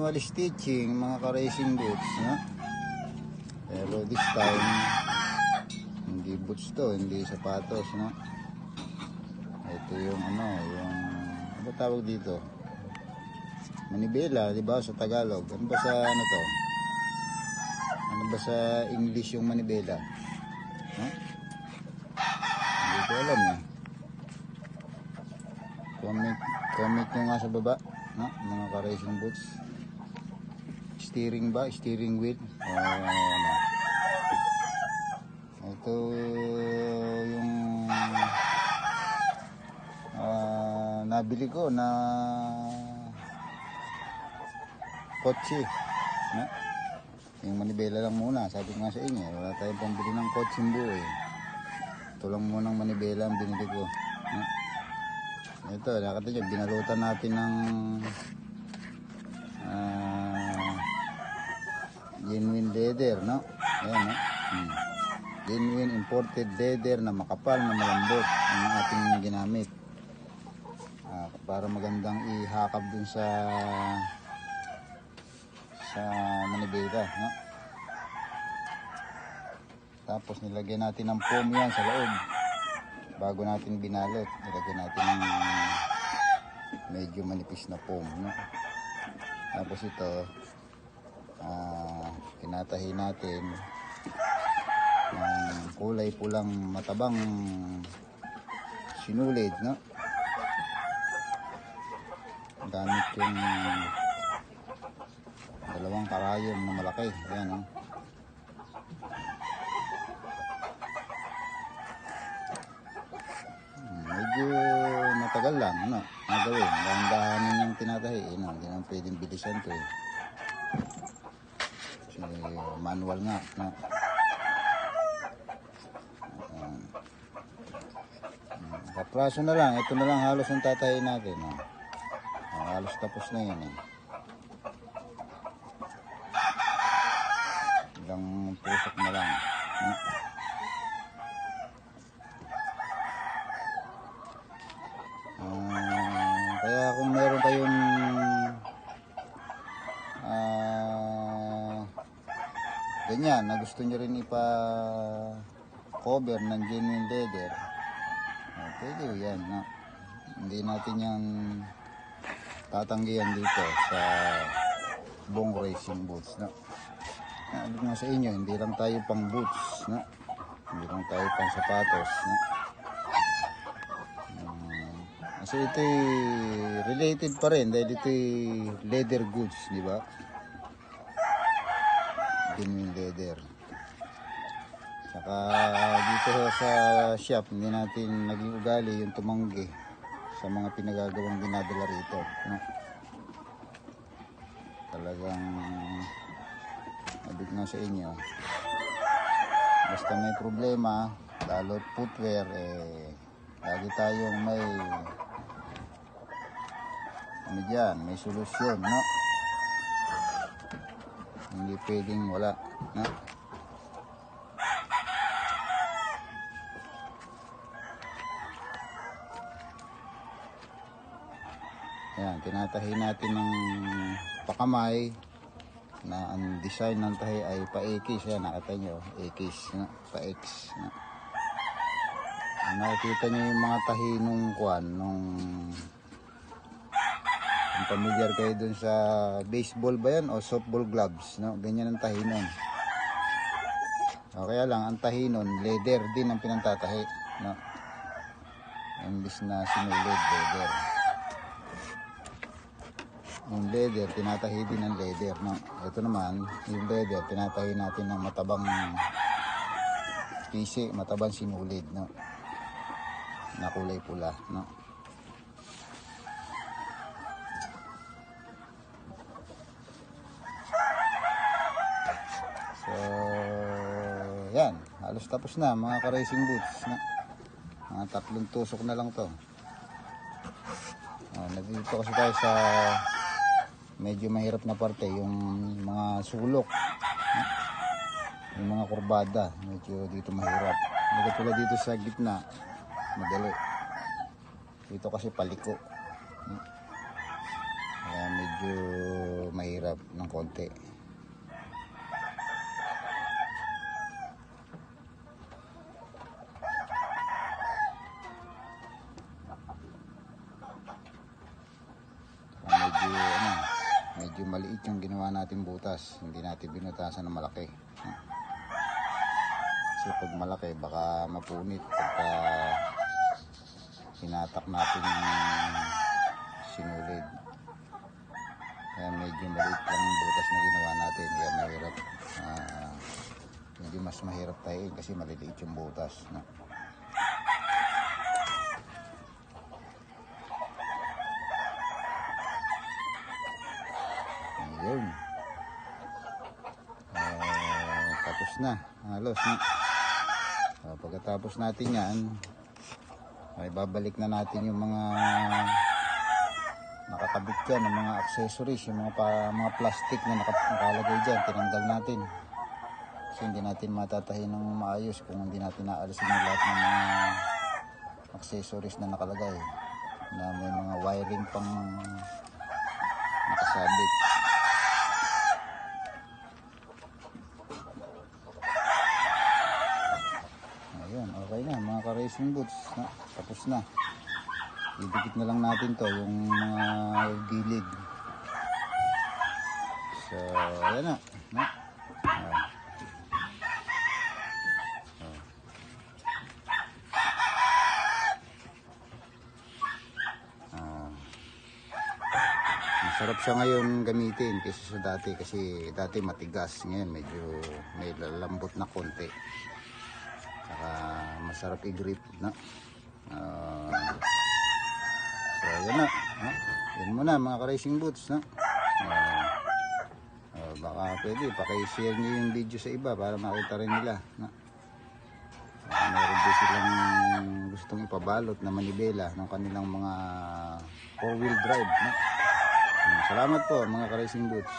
manual stitching, mga ka-racing boots, no? Pero this time hindi boots to, hindi sapatos, no? Ito yung ano tawag dito? Manibela, di ba, sa Tagalog? Ano ba sa ano to? Ano ba sa English yung manibela? No? Hindi ko alam eh. Comment nyo nga sa baba, no? Mga ka-racing boots. Steering ba? Steering wheel? Ano? Ito yung nabili ko na kotse, no? Yung manibela lang muna, sabi ko nga sa inyo, wala tayong pambili ng kotseng buo eh. Ito lang munang manibela ang binili ko, no? Ito, nakita nyo, binalutan natin ng genuine leather, no? Ayan, no? Genuine imported leather na makapal na malambot ang ating ginamit, para magandang ihakap dun sa manibela, no? Tapos nilagyan natin ng foam yan sa loob bago natin binalot. Nilagyan natin ng medyo manipis na foam, no? Tapos ito tinatahi natin ng kulay pulang matabang sinulid, no? Gamit yung dalawang karayom na malaki. Ayan, no? Medyo matagal lang, no? Nagawin, dahan-dahanin yung tinatahi, no? Hindi naman pwedeng bilisan to eh. Kasi manual nga, no? Kapraso na lang, ito na lang halos ang tatahin natin, no? Halos tapos na yun eh. Ilang pusok na lang, no? Kaya kung meron kayong ganyan na gusto nyo rin ipa-cover ng genuine leather, pwede yan, no? Hindi natin yan tatanggihan dito sa Bong Racing Boots, no? Sabi nga sa inyo, hindi lang tayo pang boots, no? Hindi lang tayo pang sapatos, no? Kasi ito related pa rin dahil ito leather goods, di ba? Genuine leather. Saka dito sa shop, hindi natin naging ugali yung tumanggi sa mga pinagagawang dinadala rito, no? Talagang sabi nga sa inyo, basta may problema, lalo't footwear, lagi tayong may may solusyon, no? Hindi pwedeng wala, no? Ayan, tinatahi natin ng pakamay na ang design ng tahi ay pa-X. Ayan, nakita nyo, X, no? Pa-X, no? Nakikita nyo yung mga tahi nung kung familiar kayo dun sa baseball ba yan o softball gloves, no? Ganyan ang tahi nun. O kaya lang, ang tahi nun, leather din ang pinantatahi, no? Imbis na sinulid, leather. Yung leather, tinatahi din ng leather, no? Ito naman, yung leather, tinatahi natin ng matabang pisi, matabang sinulid, no? Na kulay pula, no? So, yan, halos tapos na mga ka-racing boots, no? Mga 3 tusok na lang to. Nandito kasi tayo sa medyo mahirap na parte, yung mga sulok, no? Yung mga kurbada, medyo dito mahirap. Hindi tulad dito sa gitna, madali. Dito kasi paliko, no? Kaya medyo mahirap ng konti. Medyo maliit yung ginawa natin butas, hindi natin binutasan ng malaki. Kasi pag malaki baka mapunit pagka hinatak natin yung sinulid. Kaya medyo maliit lang yung butas na ginawa natin, kaya mahirap, medyo mas mahirap tayo kasi maliliit yung butas, no? Ayun. Tapos na halos, no? Pagkatapos natin yan ay babalik na natin yung mga nakakabit dyan ng mga accessories, yung mga plastic na nakalagay dyan, tinanggal natin kasi hindi natin matatahin ng maayos kung hindi natin naalisin yung lahat ng mga accessories na nakalagay na may mga wiring pang nakasabit. Ayun, okay na mga ka-racing boots, no? Tapos na. Idikit na lang natin to yung mga gilid. So ayan na, no? Masarap siya ngayon gamitin kaysa sa dati, kasi dati matigas, ngayon medyo may lambot na konti. Saka masarap i-grip, no? So yan na, no? Yan muna mga ka-racing boots, no? Baka pwede paki-share nyo yung video sa iba para makita rin nila, no? Baka meron din silang gustong ipabalot na manibela ng kanilang mga 4-wheel drive, no? Salamat po mga ka-racing boots.